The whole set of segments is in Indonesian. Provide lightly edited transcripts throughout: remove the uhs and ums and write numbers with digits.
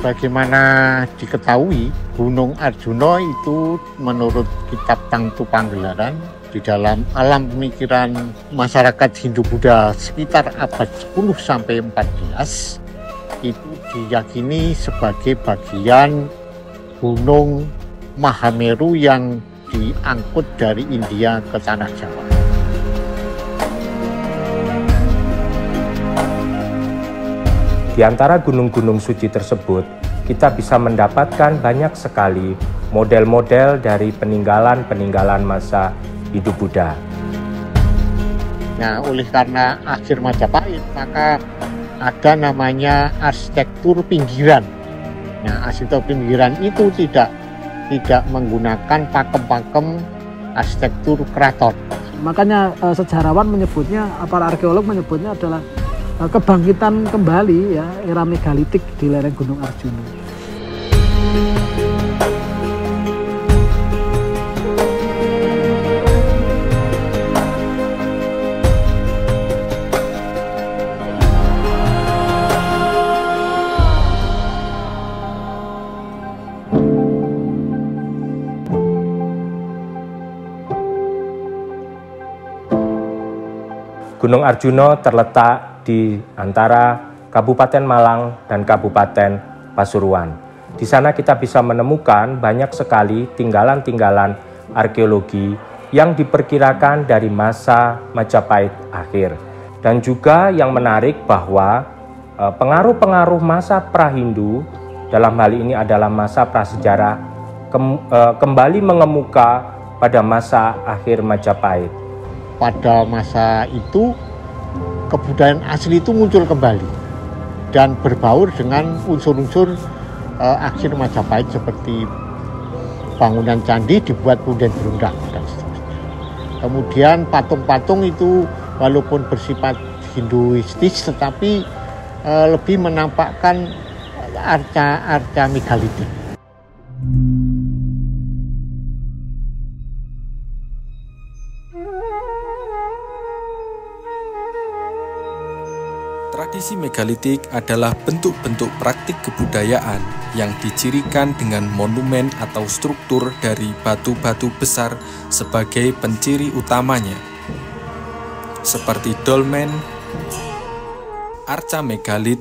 Sebagaimana diketahui, Gunung Arjuna itu menurut kitab Tangtu Panggelaran di dalam alam pemikiran masyarakat Hindu-Buddha sekitar abad 10 sampai 14 itu diyakini sebagai bagian Gunung Mahameru yang diangkut dari India ke tanah Jawa. Di antara gunung-gunung suci tersebut, kita bisa mendapatkan banyak sekali model-model dari peninggalan-peninggalan masa hidup Buddha. Nah, oleh karena akhir Majapahit, maka ada namanya arsitektur pinggiran. Nah, arsitektur pinggiran itu tidak menggunakan pakem-pakem arsitektur keraton. Makanya sejarawan menyebutnya, para arkeolog menyebutnya adalah kebangkitan kembali ya era megalitik di lereng Gunung Arjuna. Gunung Arjuna terletak di antara Kabupaten Malang dan Kabupaten Pasuruan. Di sana kita bisa menemukan banyak sekali tinggalan-tinggalan arkeologi yang diperkirakan dari masa Majapahit akhir. Dan juga yang menarik bahwa pengaruh-pengaruh masa pra-Hindu, dalam hal ini adalah masa prasejarah, kembali mengemuka pada masa akhir Majapahit. Pada masa itu, kebudayaan asli itu muncul kembali dan berbaur dengan unsur-unsur akhir Majapahit seperti bangunan candi dibuat punden berundang dan seterusnya. Kemudian patung-patung itu walaupun bersifat Hinduistis tetapi lebih menampakkan arca megalitik. Tradisi megalitik adalah bentuk-bentuk praktik kebudayaan yang dicirikan dengan monumen atau struktur dari batu-batu besar sebagai penciri utamanya, seperti dolmen, arca megalit,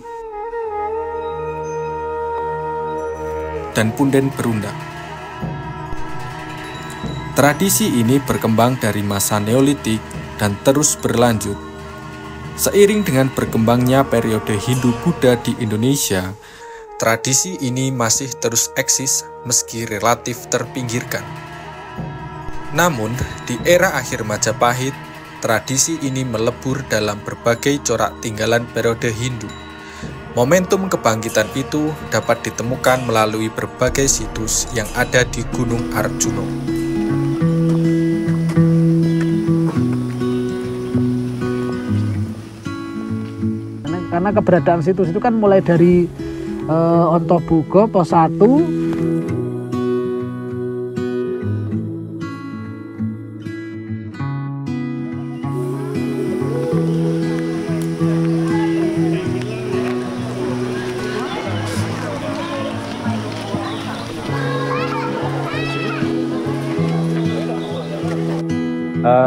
dan punden berundang. Tradisi ini berkembang dari masa Neolitik dan terus berlanjut. Seiring dengan berkembangnya periode Hindu-Buddha di Indonesia, tradisi ini masih terus eksis meski relatif terpinggirkan. Namun, di era akhir Majapahit, tradisi ini melebur dalam berbagai corak tinggalan periode Hindu. Momentum kebangkitan itu dapat ditemukan melalui berbagai situs yang ada di Gunung Arjuna. Karena keberadaan situs itu kan mulai dari Ontobugo, Pos 1,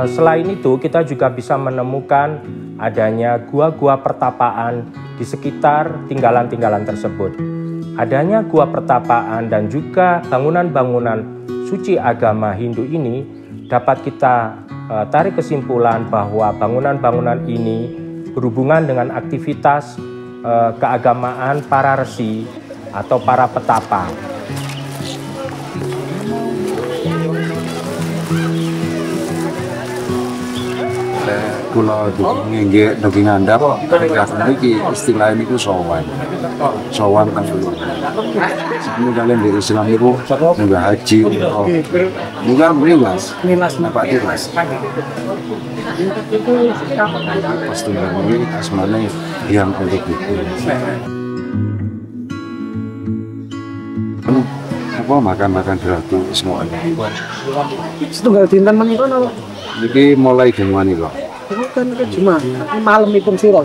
Selain itu, kita juga bisa menemukan adanya gua-gua pertapaan di sekitar tinggalan-tinggalan tersebut. Adanya gua pertapaan dan juga bangunan-bangunan suci agama Hindu ini dapat kita tarik kesimpulan bahwa bangunan-bangunan ini berhubungan dengan aktivitas keagamaan para resi atau para petapa. Kula nggih niki ngandhap niki istilah niku sowan. Sowan kan dulu. Sebelum kalian di Islam niku nggak haji. Bukan nilas. Pak Tilas. Pasti ini asmane yang untuk itu. Apa makan gratis semuanya. setunggal dinten menika napa? Niki mulai jam wani kok. Bukan ke Jumat. Ini malam ipun sira.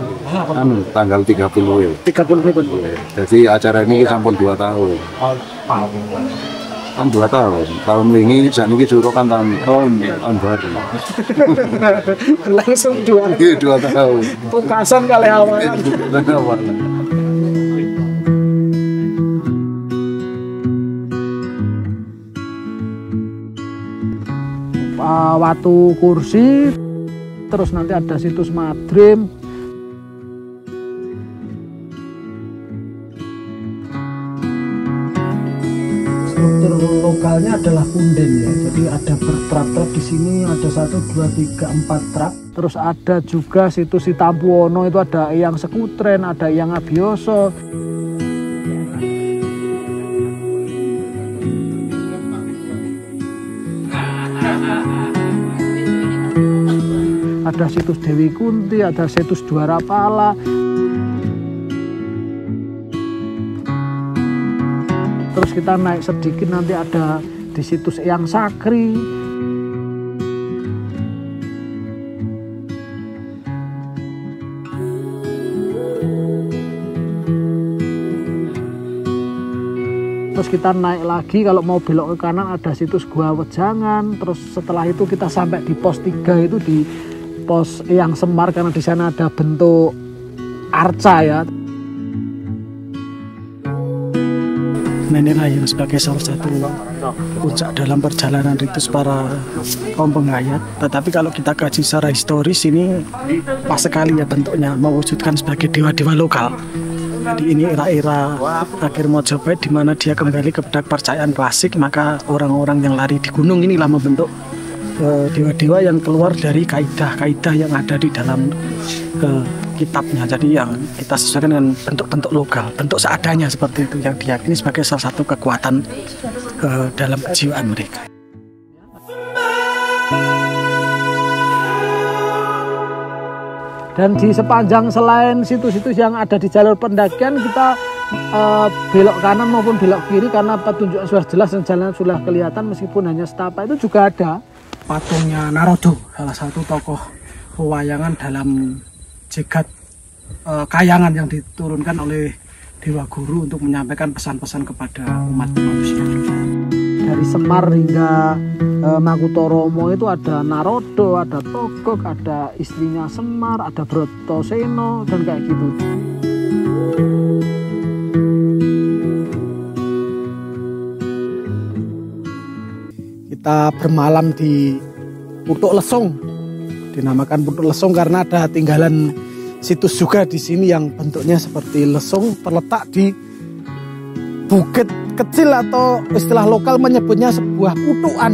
Anu tanggal 30 ya. 30 ipun. Jadi acara ini sampun 2 tahun. Kan 2 tahun. Tahun wingi sakniki suruh kan tahun baru. Langsung 2 tahun. Pungkasan kali awal. Watu kursi, terus nanti ada situs madrim. Struktur lokalnya adalah punden ya, jadi ada bertrap-trap di sini, ada 1, 2, 3, 4 trap. Terus ada juga situs Sitampuono, itu ada yang Sekutren, ada yang Abioso. Ada situs Dewi Kunti, ada situs Dwarapala. Terus kita naik sedikit nanti ada di situs Eyang Sakri. Terus kita naik lagi, kalau mau belok ke kanan ada situs Gua Wejangan. Terus setelah itu kita sampai di pos 3 itu di pos Eyang Semar, karena di sana ada bentuk arca ya. Nah, inilah yang sebagai salah satu puncak dalam perjalanan ritus para kaum penghayat. Tetapi kalau kita kaji secara historis, ini pas sekali ya bentuknya, mewujudkan sebagai dewa-dewa lokal. Jadi ini era-era akhir Majapahit di mana dia kembali kepada kepercayaan klasik, maka orang-orang yang lari di gunung inilah membentuk dewa-dewa yang keluar dari kaidah-kaidah yang ada di dalam kitabnya. Jadi yang kita sesuaikan dengan bentuk-bentuk lokal, bentuk seadanya seperti itu yang diyakini sebagai salah satu kekuatan dalam kejiwaan mereka. Dan di sepanjang selain situs-situs yang ada di jalur pendakian, kita belok kanan maupun belok kiri karena petunjuk sudah jelas dan jalan sudah kelihatan meskipun hanya setapak, itu juga ada patungnya Narodo, salah satu tokoh pewayangan dalam jegat kayangan yang diturunkan oleh Dewa Guru untuk menyampaikan pesan-pesan kepada umat manusia. Dari Semar hingga Makutoromo itu ada Narodo, ada Togog, ada istrinya Semar, ada Brotoseno, dan kayak gitu. Kita bermalam di Putuk Lesung, dinamakan Putuk Lesung karena ada tinggalan situs juga di sini yang bentuknya seperti lesung, terletak di bukit kecil atau istilah lokal menyebutnya sebuah putukan.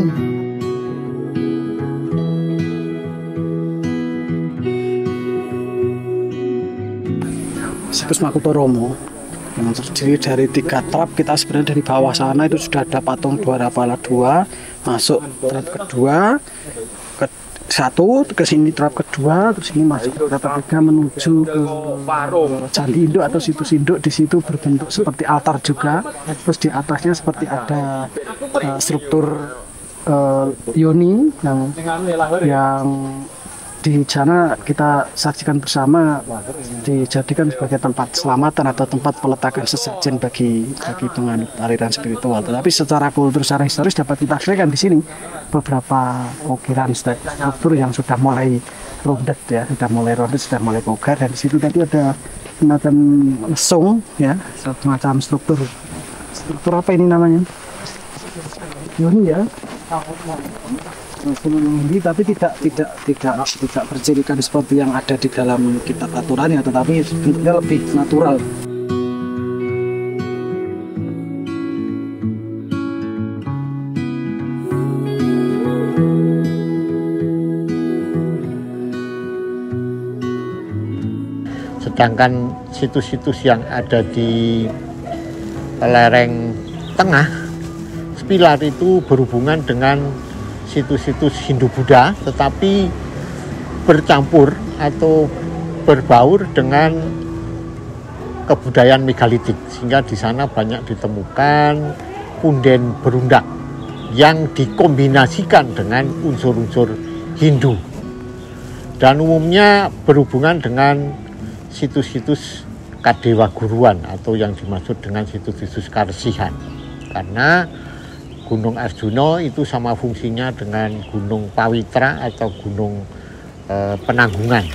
Situs Makutoromo yang terdiri dari 3 trap. Kita sebenarnya dari bawah sana itu sudah ada patung Dwarapala 2, masuk trap kedua, satu ke sini trap kedua, terus ini masuk trap ketiga menuju ke candi induk atau situs induk. Di situ berbentuk seperti altar juga, terus di atasnya seperti ada struktur yoni yang di sana kita saksikan bersama, dijadikan sebagai tempat selamatan atau tempat peletakan sesajen bagi penganut aliran spiritual. Tetapi secara kultur, secara historis dapat kita saksikan di sini beberapa ukiran struktur yang sudah mulai rundet ya, sudah mulai kogar. Dan di situ tadi ada semacam lesung ya, semacam struktur apa ini namanya? Yoni ya. Ini tapi tidak bercirikan seperti yang ada di dalam kitab aturannya, tetapi bentuknya lebih natural. Sedangkan situs-situs yang ada di lereng tengah Sepilar itu berhubungan dengan situs-situs Hindu-Buddha, tetapi bercampur atau berbaur dengan kebudayaan megalitik, sehingga di sana banyak ditemukan punden berundak yang dikombinasikan dengan unsur-unsur Hindu. dan umumnya berhubungan dengan situs-situs kadewa guruan atau yang dimaksud dengan situs-situs karesihan. Karena Gunung Arjuna itu sama fungsinya dengan Gunung Pawitra atau Gunung Penanggungan.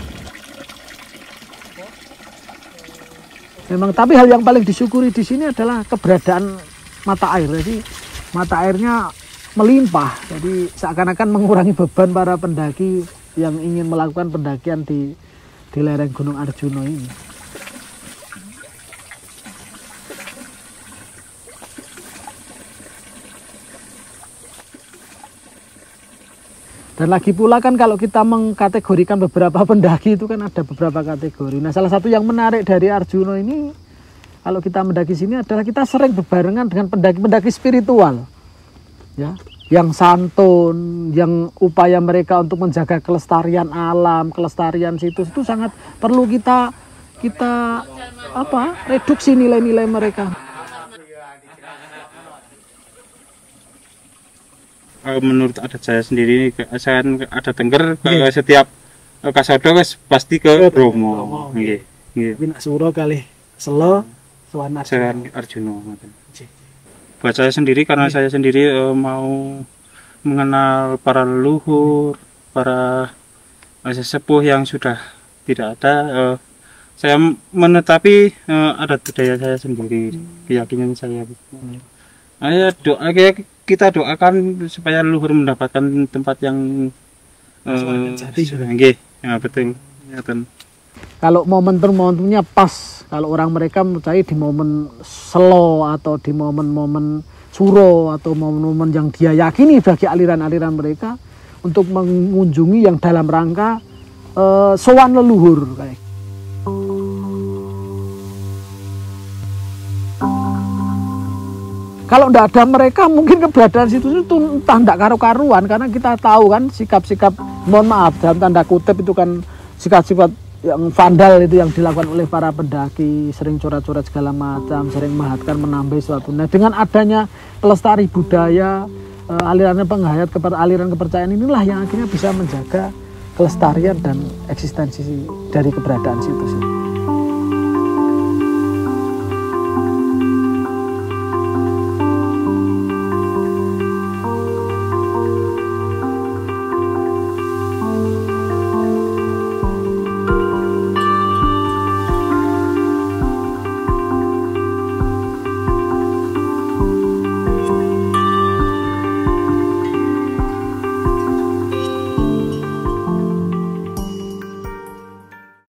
Memang, tapi hal yang paling disyukuri di sini adalah keberadaan mata air. Jadi mata airnya melimpah, jadi seakan-akan mengurangi beban para pendaki yang ingin melakukan pendakian di lereng Gunung Arjuna ini. Dan lagi pula kan kalau kita mengkategorikan beberapa pendaki itu kan ada beberapa kategori. Nah, salah satu yang menarik dari Arjuna ini kalau kita mendaki sini adalah kita sering berbarengan dengan pendaki-pendaki spiritual. Ya, yang santun, yang upaya mereka untuk menjaga kelestarian alam, kelestarian situs itu sangat perlu kita reduksi nilai-nilai mereka. Menurut adat saya sendiri, saya ada Tengger, setiap kasodo pasti ke Bromo. Nggih. Tapi nak suro kali Selo Sowan Arjuna. Buat saya sendiri, karena saya sendiri mau mengenal para leluhur, para sesepuh yang sudah tidak ada, saya menetapi adat budaya saya sendiri, keyakinan saya. Ayo doa, kita doakan supaya leluhur mendapatkan tempat yang nggih, ya betul. Ya, kalau momentumnya pas, kalau orang mereka percaya di momen Selo atau di momen-momen Suro atau momen-momen yang dia yakini bagi aliran-aliran mereka untuk mengunjungi yang dalam rangka sowan leluhur kayak. Kalau tidak ada mereka, mungkin keberadaan situ itu entah tidak karu-karuan, karena kita tahu kan sikap-sikap, mohon maaf dalam tanda kutip itu kan sikap-sikap yang vandal itu yang dilakukan oleh para pendaki, sering coret-coret segala macam, sering mahatkan, menambah suatu. Nah, dengan adanya pelestari budaya, alirannya penghayat kepada aliran kepercayaan inilah yang akhirnya bisa menjaga kelestarian dan eksistensi dari keberadaan situs itu.